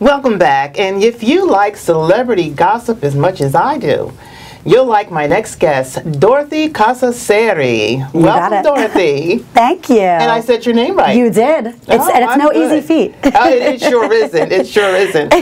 Welcome back, and if you like celebrity gossip as much as I do, you'll like my next guest, Dorothy Casaseri. Welcome, Dorothy. Thank you. And I said your name right. You did. And it's no easy feat. It sure isn't. It sure isn't.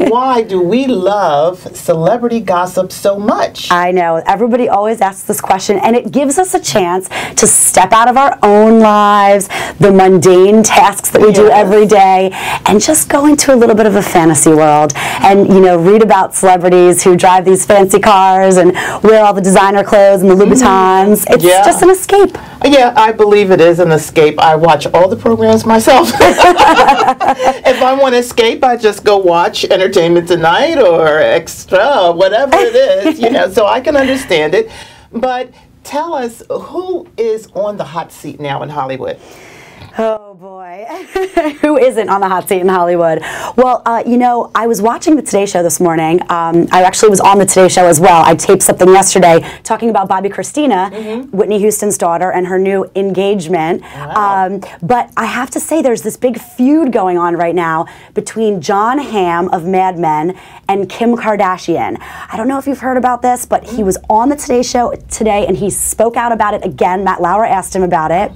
Why do we love celebrity gossip so much? I know. Everybody always asks this question, and it gives us a chance to step out of our own lives, the mundane tasks that we do every day, and just go into a little bit of a fantasy world and, read about celebrities who drive these fancy cars and wear all the designer clothes and the Louboutins. It's just an escape. Yeah, I believe it is an escape. I watch all the programs myself. If I want to escape, I just go watch Entertainment Tonight or Extra, whatever it is, so I can understand it. But tell us, who is on the hot seat now in Hollywood? Oh boy, who isn't on the hot seat in Hollywood? Well, I was watching the Today Show this morning. I actually was on the Today Show as well. I taped something yesterday talking about Bobbi Kristina, Whitney Houston's daughter, and her new engagement. Wow. But I have to say there's this big feud going on right now between Jon Hamm of Mad Men and Kim Kardashian. I don't know if you've heard about this, but he was on the Today Show today and he spoke out about it again. Matt Lauer asked him about it,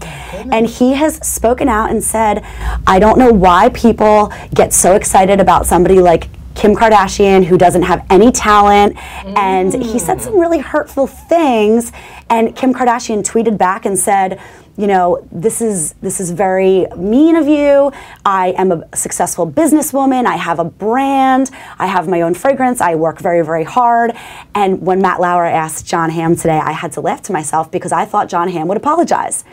and he has spoken out and said, I don't know why people get so excited about somebody like Kim Kardashian who doesn't have any talent, and he said some really hurtful things, and Kim Kardashian tweeted back and said, this is very mean of you. I am a successful businesswoman. I have a brand. I have my own fragrance. I work very, very hard. And when Matt Lauer asked Jon Hamm today, I had to laugh to myself because I thought Jon Hamm would apologize.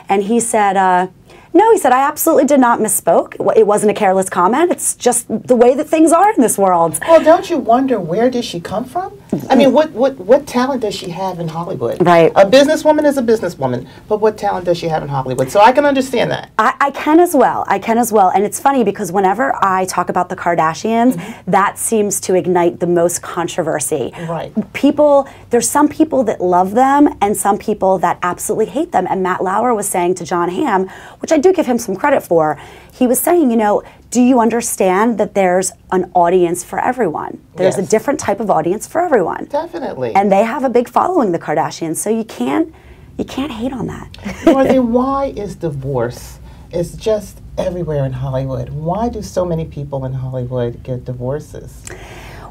And he said, no, he said, I absolutely did not misspoke. It wasn't a careless comment. It's just the way that things are in this world. Well, don't you wonder, where does she come from? I mean, what talent does she have in Hollywood? Right. A businesswoman is a businesswoman, but what talent does she have in Hollywood? So I can understand that. I can as well. I can as well. And it's funny because whenever I talk about the Kardashians, that seems to ignite the most controversy. Right. There's some people that love them and some people that absolutely hate them. And Matt Lauer was saying to Jon Hamm, which I do give him some credit for, he was saying, do you understand that there's an audience for everyone? There's a different type of audience for everyone. Definitely. And they have a big following, the Kardashians, so you can't hate on that. Dorothy, why is divorce? It's just everywhere in Hollywood. Why do so many people in Hollywood get divorces?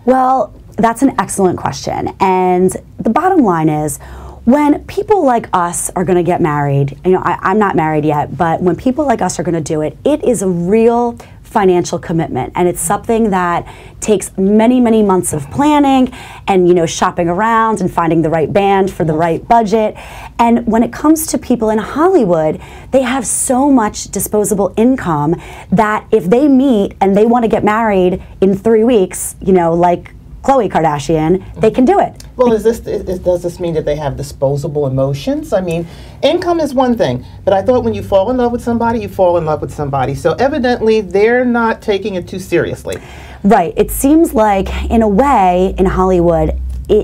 Well, that's an excellent question. And the bottom line is, when people like us are going to get married, I'm not married yet, but when people like us are going to do it, it is a real financial commitment, and it's something that takes many, many months of planning and shopping around and finding the right band for the right budget. And when it comes to people in Hollywood, they have so much disposable income that if they meet and they want to get married in 3 weeks, like Khloe Kardashian, they can do it. Well, does this mean that they have disposable emotions? I mean, income is one thing, but I thought when you fall in love with somebody, you fall in love with somebody. So evidently, they're not taking it too seriously. Right. It seems like, in a way, in Hollywood,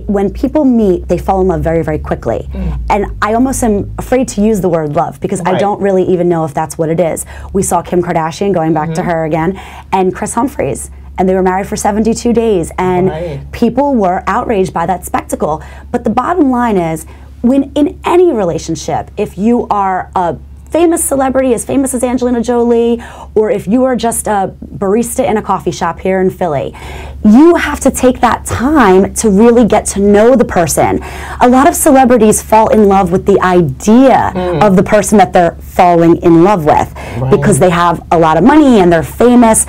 when people meet, they fall in love very, very quickly. And I almost am afraid to use the word love because I don't really even know if that's what it is. We saw Kim Kardashian, going back to her again, and Kris Humphries. And they were married for 72 days, and people were outraged by that spectacle. But the bottom line is, when in any relationship, if you are a famous celebrity, as famous as Angelina Jolie, or if you are just a barista in a coffee shop here in Philly, you have to take that time to really get to know the person. A lot of celebrities fall in love with the idea of the person that they're falling in love with because they have a lot of money and they're famous.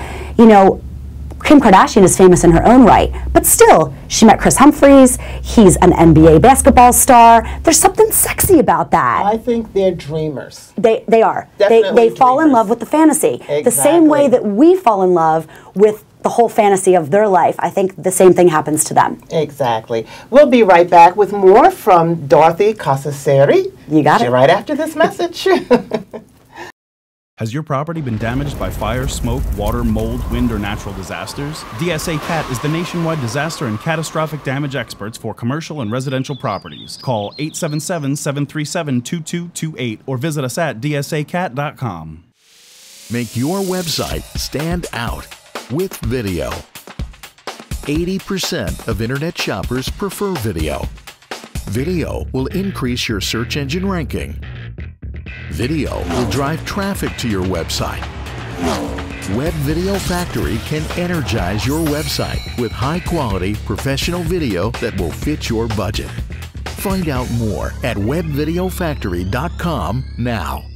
Kim Kardashian is famous in her own right, but still, she met Kris Humphries. He's an NBA basketball star. There's something sexy about that. I think they're dreamers. They are. Definitely they fall in love with the fantasy. Exactly. The same way that we fall in love with the whole fantasy of their life. I think the same thing happens to them. Exactly. We'll be right back with more from Dorothy Casaseri. You got it. Right after this message. Has your property been damaged by fire, smoke, water, mold, wind, or natural disasters? DSA CAT is the nationwide disaster and catastrophic damage experts for commercial and residential properties. Call 877-737-2228 or visit us at dsacat.com. Make your website stand out. with video. 80% of internet shoppers prefer video. Video will increase your search engine ranking. Video will drive traffic to your website. Web Video Factory can energize your website with high-quality professional video that will fit your budget. Find out more at webvideofactory.com now.